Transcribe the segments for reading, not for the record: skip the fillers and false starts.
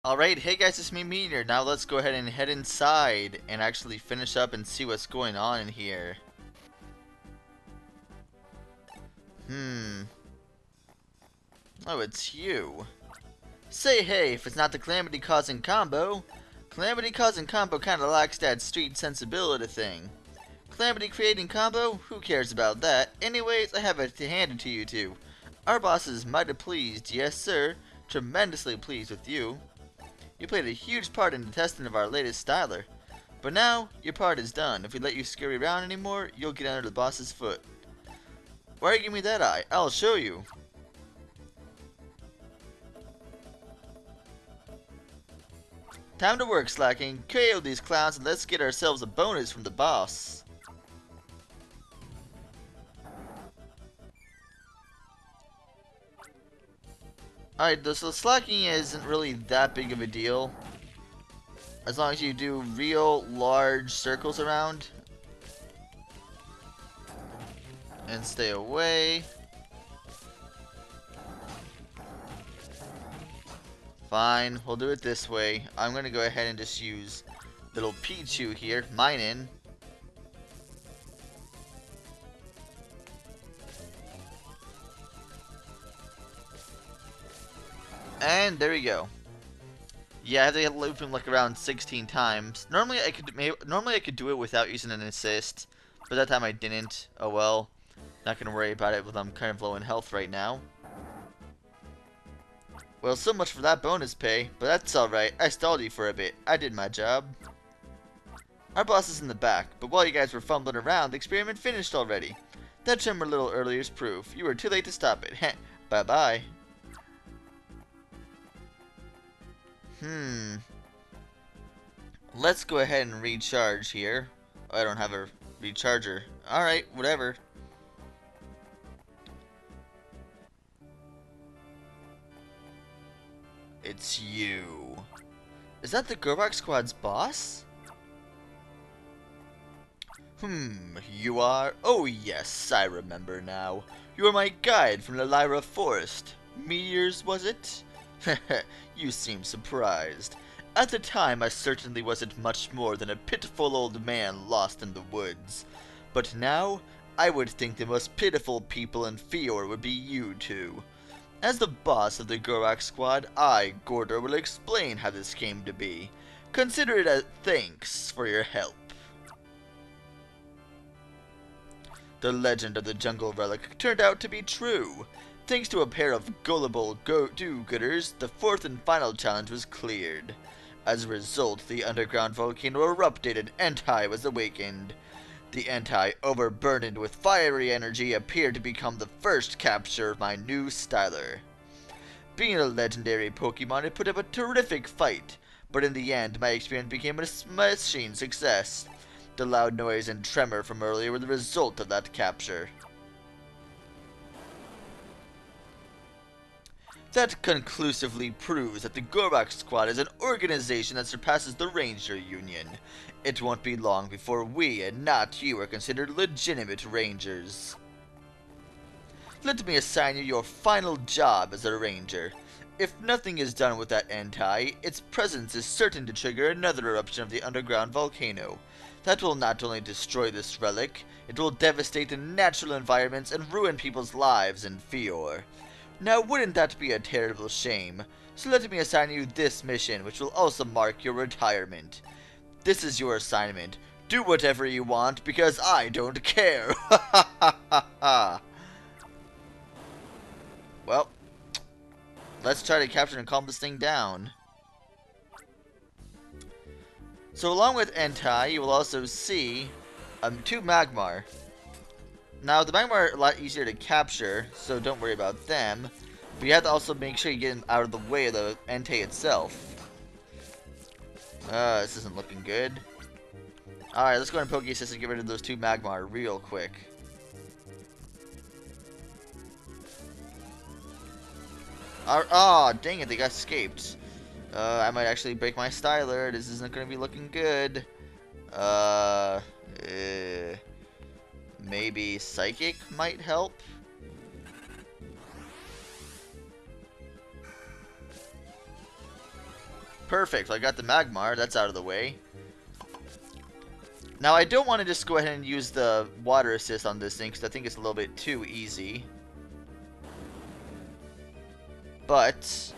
Alright, hey guys, it's me, Meteor. Now let's go ahead and head inside and actually finish up and see what's going on in here. Oh, it's you. Say hey, if it's not the Calamity causing combo. Calamity causing combo kinda lacks that street sensibility thing. Calamity creating combo? Who cares about that? Anyways, I have it to hand it to you two. Our boss is mighty pleased, yes sir. Tremendously pleased with you. You played a huge part in the testing of our latest styler. But now, your part is done. If we let you scurry around anymore, you'll get under the boss's foot. Why are you giving me that eye? I'll show you. Time to work, Slacking. KO these clowns and let's get ourselves a bonus from the boss. Alright, so slacking isn't really that big of a deal. As long as you do real large circles around. And stay away. Fine, we'll do it this way. I'm gonna go ahead and just use little Pichu here, mine in. And there we go. Yeah, I have to loop him like around 16 times. Normally I could do it without using an assist, but that time I didn't. Oh well. Not gonna worry about it, but I'm kind of low in health right now. Well, so much for that bonus pay, but that's alright. I stalled you for a bit. I did my job. Our boss is in the back, but while you guys were fumbling around, the experiment finished already. That tremor a little earlier is proof. You were too late to stop it. Heh. Bye-bye. Let's go ahead and recharge here. Oh, I don't have a recharger. Alright, whatever. It's you. Is that the Gorak Squad's boss? You are? Oh yes, I remember now. You are my guide from the Lyra Forest. Meteorz, was it? You seem surprised. At the time, I certainly wasn't much more than a pitiful old man lost in the woods. But now, I would think the most pitiful people in Fior would be you two. As the boss of the Gorak Squad, I, Gorder, will explain how this came to be. Consider it a thanks for your help. The legend of the jungle relic turned out to be true. Thanks to a pair of gullible do-gooders, the fourth and final challenge was cleared. As a result, the underground volcano erupted and Entai was awakened. The Entai, overburdened with fiery energy, appeared to become the first capture of my new styler. Being a legendary Pokemon, it put up a terrific fight, but in the end, my experience became a smashing success. The loud noise and tremor from earlier were the result of that capture. That conclusively proves that the Gorak Squad is an organization that surpasses the Ranger Union. It won't be long before we, and not you, are considered legitimate Rangers. Let me assign you your final job as a Ranger. If nothing is done with that Entai, its presence is certain to trigger another eruption of the underground volcano. That will not only destroy this relic, it will devastate the natural environments and ruin people's lives in Fior. Now, wouldn't that be a terrible shame? So let me assign you this mission, which will also mark your retirement. This is your assignment. Do whatever you want, because I don't care. Ha ha ha ha. Well, let's try to capture and calm this thing down. So along with Entai, you will also see two Magmar. Now, the Magmar are a lot easier to capture, so don't worry about them. But you have to also make sure you get them out of the way of the Entei itself. This isn't looking good. Alright, let's go and Poke Assist and get rid of those two Magmar real quick. Dang it, they got escaped. I might actually break my styler. This isn't going to be looking good. Maybe Psychic might help? Perfect. I got the Magmar. That's out of the way. Now, I don't want to just go ahead and use the water assist on this thing, because I think it's a little bit too easy. But...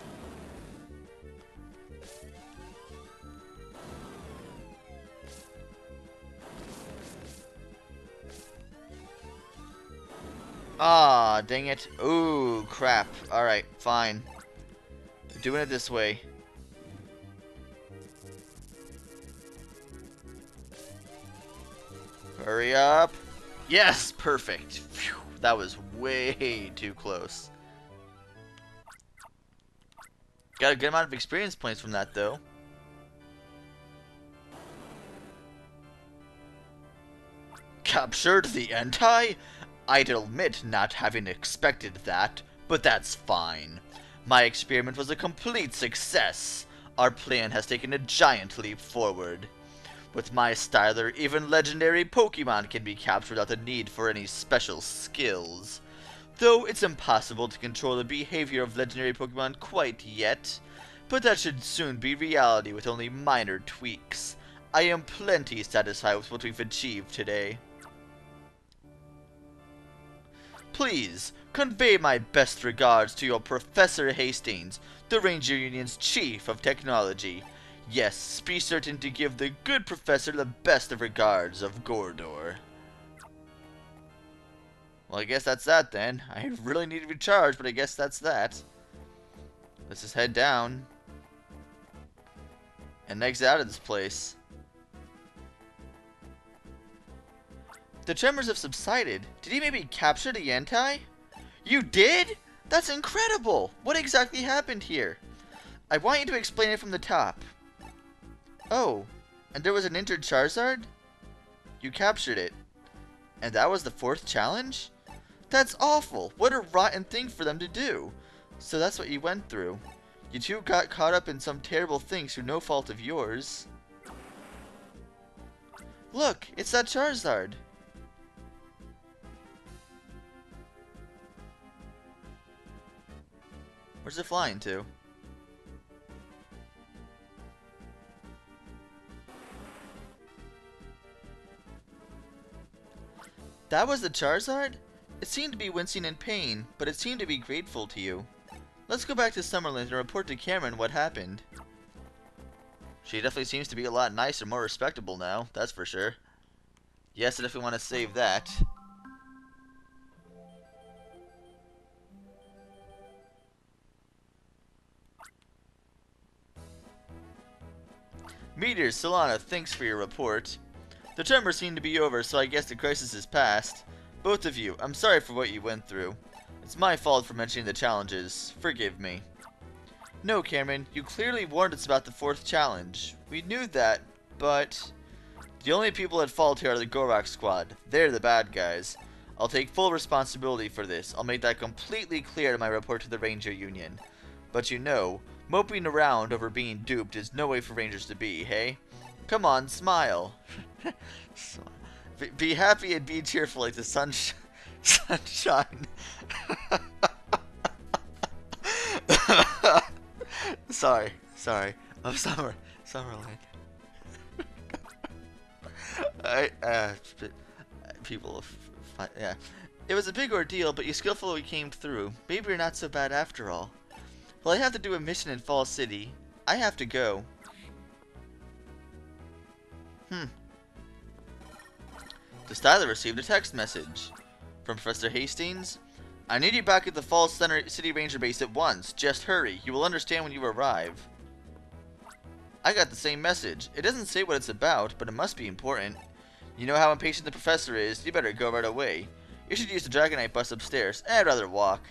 ah, dang it. Ooh, crap. Alright, fine. We're doing it this way. Hurry up. Yes, perfect. Phew, that was way too close. Got a good amount of experience points from that, though. Captured the Entei? I'd admit not having expected that, but that's fine. My experiment was a complete success. Our plan has taken a giant leap forward. With my styler, even legendary Pokemon can be captured without the need for any special skills. Though it's impossible to control the behavior of legendary Pokemon quite yet, but that should soon be reality with only minor tweaks. I am plenty satisfied with what we've achieved today. Please, convey my best regards to your Professor Hastings, the Ranger Union's Chief of Technology. Yes, be certain to give the good professor the best of regards of Gorder. Well, I guess that's that then. I really need to recharge, but I guess that's that. Let's just head down. And exit out of this place. The tremors have subsided. Did he maybe capture the Entei? You did? That's incredible! What exactly happened here? I want you to explain it from the top. Oh, and there was an injured Charizard? You captured it. And that was the 4th challenge? That's awful! What a rotten thing for them to do! So that's what you went through. You two got caught up in some terrible things through no fault of yours. Look, it's that Charizard! Where's it flying to? That was the Charizard? It seemed to be wincing in pain, but it seemed to be grateful to you. Let's go back to Summerland and report to Cameron what happened. She definitely seems to be a lot nicer, more respectable now, that's for sure. Yes, I definitely want to save that. Meteorz, Solana, thanks for your report. The tremors seem to be over, so I guess the crisis is past. Both of you, I'm sorry for what you went through. It's my fault for mentioning the challenges. Forgive me. No, Cameron, you clearly warned us about the 4th challenge. We knew that, but... the only people at fault here are the Gorak squad. They're the bad guys. I'll take full responsibility for this. I'll make that completely clear in my report to the Ranger Union. But you know, moping around over being duped is no way for Rangers to be, hey? Come on, smile. Be happy and be cheerful like the sunshine. sorry. I'm Summerland. People, yeah. It was a big ordeal, but you skillfully came through. Maybe you're not so bad after all. Well, I have to do a mission in Fall City. I have to go. The styler received a text message from Professor Hastings. I need you back at the Falls City Ranger Base at once. Just hurry. You will understand when you arrive. I got the same message. It doesn't say what it's about, but it must be important. You know how impatient the professor is. You better go right away. You should use the Dragonite bus upstairs. I'd rather walk.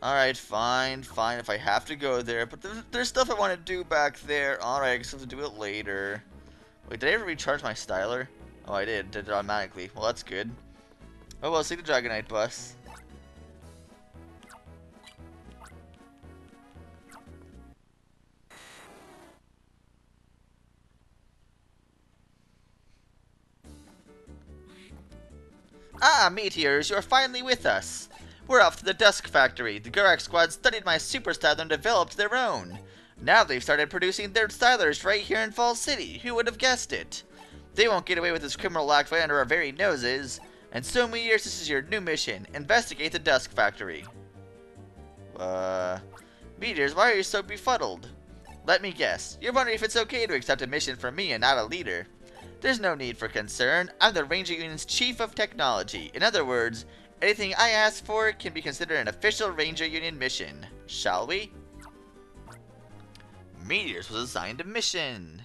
Alright, fine. If I have to go there. But there's stuff I want to do back there. Alright, I guess I have to do it later. Wait, did I ever recharge my styler? Oh, I did. Did it automatically. Well, that's good. Oh, well, see the Dragonite bus. Ah, Meteorz, you're finally with us. We're off to the Dusk factory. The Gorak squad studied my super style and developed their own. Now they've started producing their stylers right here in Fall City. Who would have guessed it? They won't get away with this criminal act right under our very noses. And so, Meteorz, this is your new mission. Investigate the Dusk factory. Meteorz, why are you so befuddled? Let me guess. You're wondering if it's okay to accept a mission from me and not a leader. There's no need for concern. I'm the Ranger Union's Chief of Technology. In other words, anything I ask for can be considered an official Ranger Union mission. Shall we? Meteorz was assigned a mission.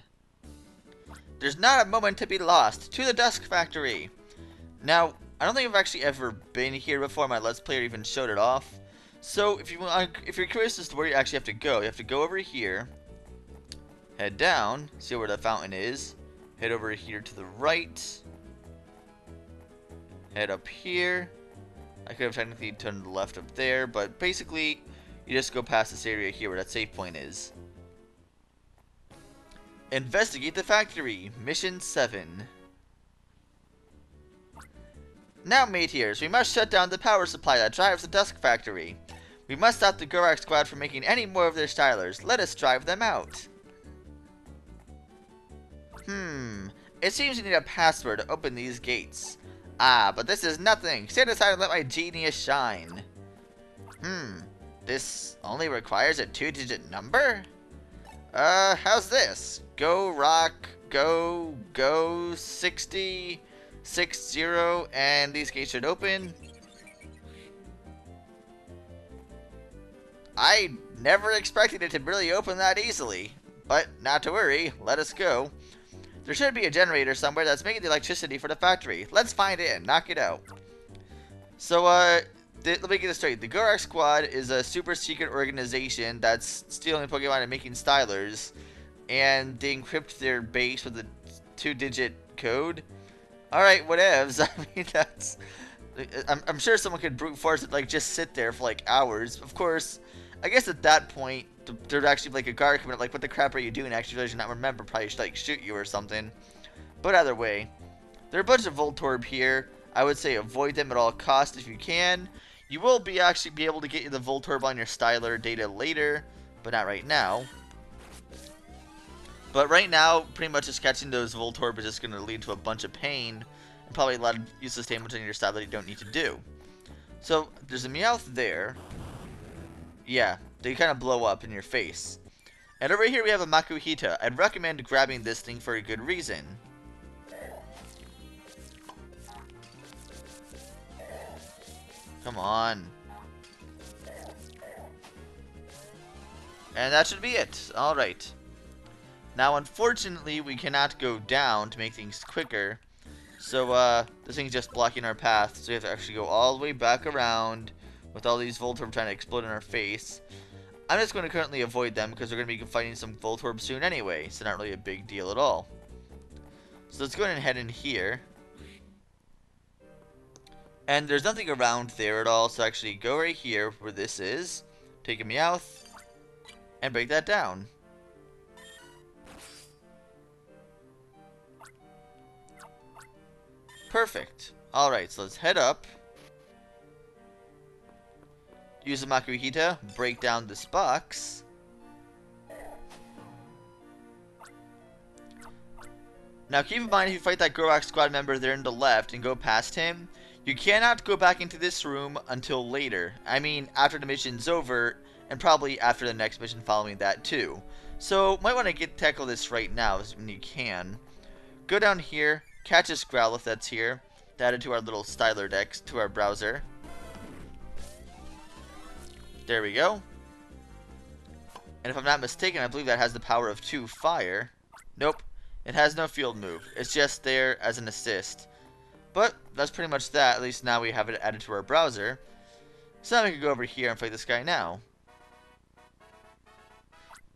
There's not a moment to be lost. To the Dusk factory. Now, I don't think I've actually ever been here before. My Let's Play even showed it off. So, if you're curious as to where you actually have to go over here. Head down. See where the fountain is. Head over here to the right. Head up here. I could have technically turned to the left up there, but basically, you just go past this area here where that save point is. Investigate the factory. Mission 7. Now, Meteorz, we must shut down the power supply that drives the Dusk factory. We must stop the Gorak squad from making any more of their stylers. Let us drive them out. It seems you need a password to open these gates. Ah, but this is nothing. Stand aside and let my genius shine. This only requires a 2-digit number? How's this? Gorak, go 60, 60, and these gates should open. I never expected it to really open that easily. But not to worry, let us go. There should be a generator somewhere that's making the electricity for the factory. Let's find it and knock it out. So, let me get this straight. The Gorak Squad is a super secret organization that's stealing Pokemon and making stylers. And they encrypt their base with a 2-digit code. Alright, whatevs. I mean, that's... I'm sure someone could brute force it, like, just sit there for, like, hours. Of course, I guess at that point, there'd actually be, like, a guard coming up, like, what the crap are you doing? Actually, realize you not remember, probably should, like, shoot you or something. But either way, there are a bunch of Voltorb here. I would say avoid them at all costs if you can. You will actually be able to get the Voltorb on your styler data later, but not right now. But right now, pretty much just catching those Voltorb is just going to lead to a bunch of pain, and probably a lot of useless damage on your styler that you don't need to do. So, there's a Meowth there. Yeah, they kind of blow up in your face. And over here we have a Makuhita. I'd recommend grabbing this thing for a good reason. Come on. And that should be it. Alright. Now, unfortunately, we cannot go down to make things quicker. So, this thing's just blocking our path. So we have to actually go all the way back around with all these Voltorb trying to explode in our face. I'm just going to currently avoid them because we're going to be fighting some Voltorb soon anyway. So not really a big deal at all. So let's go ahead and head in here. And there's nothing around there at all. So actually go right here where this is. Take a Meowth. And break that down. Perfect. Alright, so let's head up. Use the Makuhita, break down this box. Now keep in mind, if you fight that Gorak squad member there in the left and go past him, you cannot go back into this room until later. I mean, after the mission's over, and probably after the next mission following that too. So, might want to tackle this right now when you can. Go down here, catch this Growlithe that's here, to add it to our little styler decks, to our browser. There we go. And if I'm not mistaken, I believe that has the power of 2 fire. Nope, it has no field move. It's just there as an assist. But that's pretty much that. At least now we have it added to our browser. So now we can go over here and fight this guy now.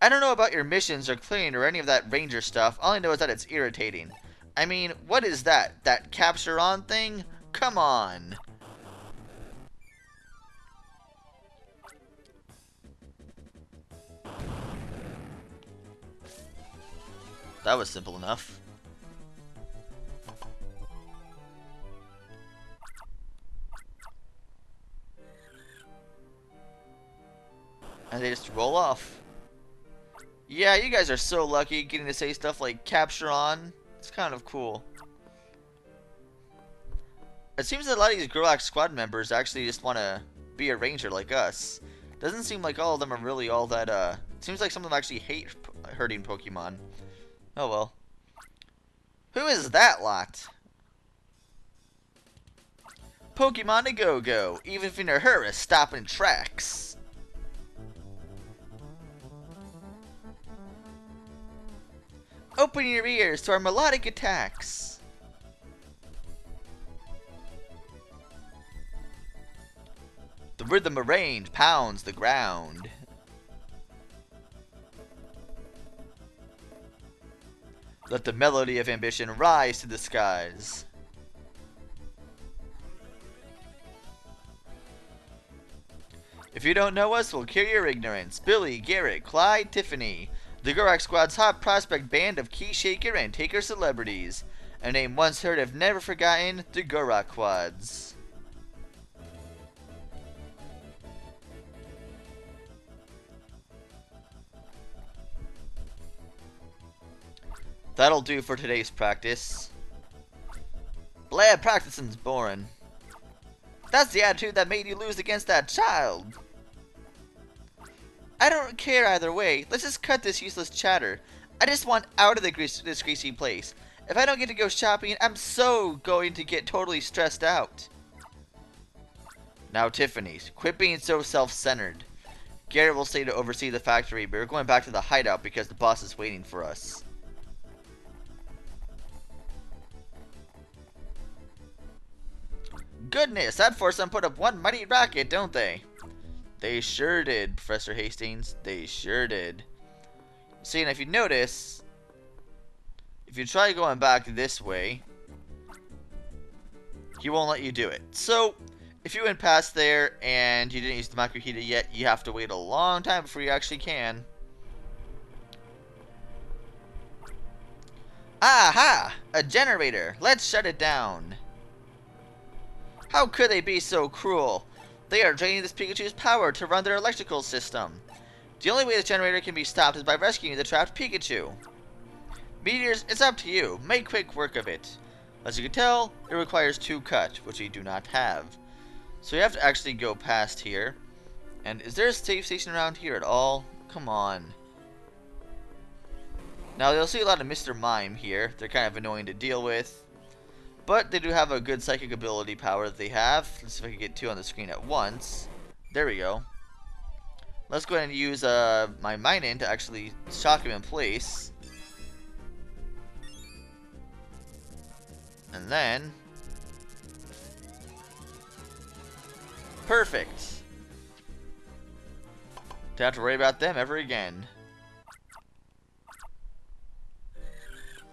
I don't know about your missions or clearing or any of that ranger stuff. All I know is that it's irritating. I mean, what is that? That capture on thing? Come on. That was simple enough. And they just roll off. Yeah, you guys are so lucky getting to say stuff like capture on. It's kind of cool. It seems that a lot of these Gorak squad members actually just want to be a ranger like us. Doesn't seem like all of them are really all that, it seems like some of them actually hate hurting Pokemon. Oh well. Who is that lot? Pokemon a go-go, even if in a hurry, stopping tracks. Open your ears to our melodic attacks. The rhythm of range pounds the ground. Let the melody of ambition rise to the skies. If you don't know us, we'll cure your ignorance. Billy, Garrett, Clyde, Tiffany. The Gorak Squad's hot prospect band of key shaker and taker celebrities. A name once heard of, never forgotten, the Gorak Quads. That'll do for today's practice. Blah, practicing's boring. That's the attitude that made you lose against that child. I don't care either way. Let's just cut this useless chatter. I just want out of this greasy place. If I don't get to go shopping, I'm so going to get totally stressed out. Now, Tiffany, quit being so self-centered. Garrett will stay to oversee the factory, but we're going back to the hideout because the boss is waiting for us. Goodness, that foursome put up one mighty racket, don't they? They sure did, Professor Hastings. They sure did. See, and if you notice, if you try going back this way, he won't let you do it. So, if you went past there and you didn't use the macro heater yet, you have to wait a long time before you actually can. Aha! A generator! Let's shut it down. How could they be so cruel? They are draining this Pikachu's power to run their electrical system. The only way this generator can be stopped is by rescuing the trapped Pikachu. Meteorz, it's up to you. Make quick work of it. As you can tell, it requires 2 cut, which we do not have. So you have to actually go past here. And is there a save station around here at all? Come on. Now, you'll see a lot of Mr. Mime here. They're kind of annoying to deal with. But they do have a good psychic ability power that they have. Let's see if I can get 2 on the screen at once. There we go. Let's go ahead and use my Mine-In to actually shock him in place. And then... perfect. Don't have to worry about them ever again.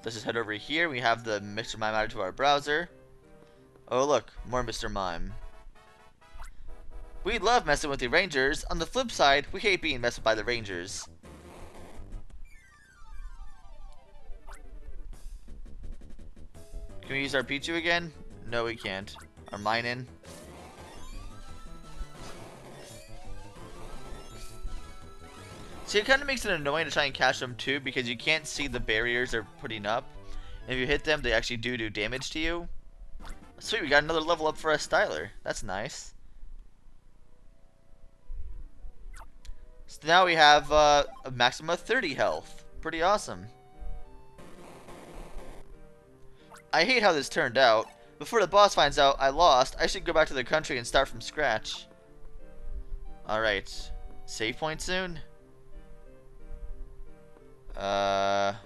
Let's just head over here. We have the Mr. Mime added to our browser. Oh look, more Mr. Mime. We love messing with the Rangers. On the flip side, we hate being messed with by the Rangers. Can we use our Pichu again? No, we can't. Our Mine-In. See, it kind of makes it annoying to try and catch them too, because you can't see the barriers they're putting up. And if you hit them, they actually do damage to you. Sweet, we got another level up for a Styler. That's nice. So now we have a maximum of 30 health. Pretty awesome. I hate how this turned out. Before the boss finds out I lost, I should go back to the country and start from scratch. Alright. Save point soon? Let's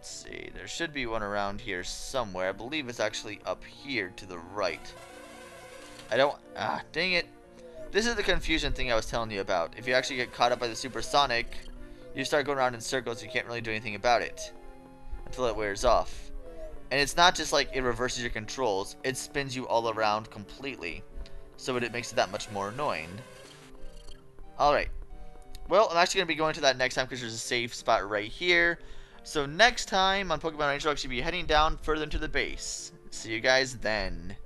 see. There should be one around here somewhere. I believe it's actually up here to the right. I don't... dang it. This is the confusion thing I was telling you about. If you actually get caught up by the supersonic, you start going around in circles. You can't really do anything about it until it wears off. And it's not just like it reverses your controls. It spins you all around completely. So it makes it that much more annoying. Alright. Well, I'm actually going to be going to that next time because there's a safe spot right here. So next time on Pokemon Ranger, I'll actually be heading down further into the base. See you guys then.